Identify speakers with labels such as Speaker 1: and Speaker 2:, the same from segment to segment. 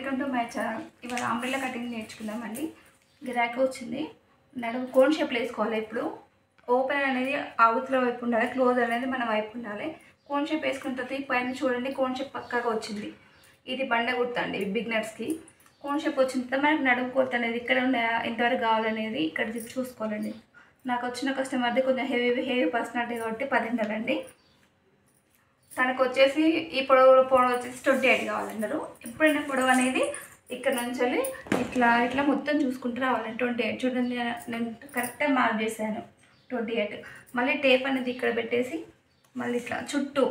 Speaker 1: Welcome to my channel. ఇవాళ umbrella cutting నేర్చుకుందామండి. గిరాకీ వచ్చింది. నడుము కోన్ షేప్లో వేసుకోవాలి. ఇప్పుడు ఓపెన్ అనేది అవతల వైపు ఉండాలి, క్లోజ్ అనేది మన వైపు ఉండాలి. కోన్ షేప్ వేసుకున్న తర్వాత పైన చూడండి, కోన్ షేప్ పక్కగా వచ్చింది. ఇది బండ గుర్తండి బిగినర్స్కి. కోన్ షేప్ వచ్చిన తర్వాత మనకి నడుము కొలత అనేది ఇక్కడ ఉండే ఎంతవరకు కావాలనేది ఇక్కడ చూసుకోవాలండి. నాకు వచ్చిన కస్టమర్ది కొంచెం హెవీ పర్సనాలిటీ కాబట్టి 10 అండి. తనకు వచ్చేసి ఈ పొడవు వచ్చేసి 28 కావాలన్నారు. ఎప్పుడైనా పొడవు అనేది ఇక్కడ నుంచి ఇట్లా ఇట్లా మొత్తం చూసుకుంటూ రావాలండి. 28 చూడండి, నేను కరెక్ట్గా మార్క్ చేశాను 28. మళ్ళీ టేప్ అనేది ఇక్కడ పెట్టేసి మళ్ళీ ఇట్లా చుట్టూ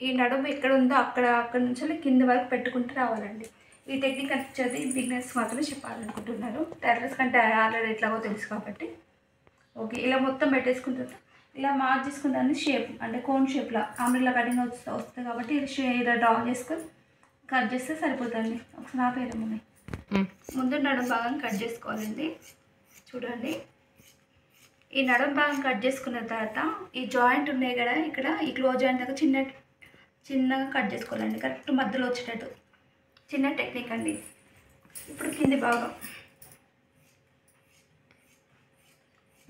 Speaker 1: ఈ నడుము ఎక్కడ ఉందో అక్కడ నుంచి కింద వరకు పెట్టుకుంటూ రావాలండి. ఈ టెక్నిక్ వచ్చేది బిగినర్స్ మాత్రమే చెప్పాలనుకుంటున్నారు. టెర్రస్ కంటే ఆల్రెడీ ఎట్లాగో తెలుసు కాబట్టి ఓకే. ఇలా మొత్తం పెట్టేసుకున్న తర్వాత ఇలా మార్క్ చేసుకుంటాను. షేప్ అంటే కోన్ షేప్లో అంబ్రెల్లా కటింగ్ వస్తుంది కాబట్టి ఇలా డ్రా చేసుకొని కట్ చేస్తే సరిపోతుంది. ఒకసారి నా పేరు మమ్మీ ముందు నడుము భాగం కట్ చేసుకోవాలండి. చూడండి, ఈ నడుము భాగం కట్ చేసుకున్న తర్వాత ఈ జాయింట్ ఉన్నాయి కదా, ఇక్కడ ఈ క్లోజ్ జాయింట్ దగ్గర చిన్నగా కట్ చేసుకోవాలండి. కరెక్ట్ మధ్యలో వచ్చేటట్టు చిన్న టెక్నిక్ అండి. ఇప్పుడు కింది భాగం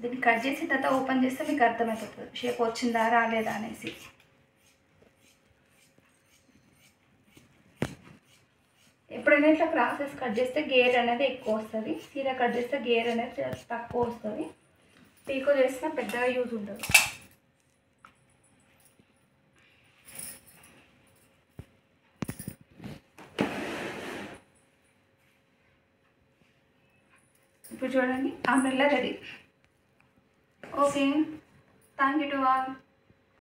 Speaker 1: దీన్ని కట్ చేసిన తర్వాత ఓపెన్ చేస్తే మీకు అర్థమైపోతుంది షేప్ వచ్చిందా రాలేదా అనేసి. ఎప్పుడైనా ఇట్లా క్రాసెస్ కట్ చేస్తే గేర్ అనేది ఎక్కువ వస్తుంది, సీరా కట్ చేస్తే గేర్ అనేది తక్కువ వస్తుంది. పీకో చేసినా పెద్దగా యూజ్ ఉండదు. ఇప్పుడు చూడండి, umbrella ready. Okay, thank you to all.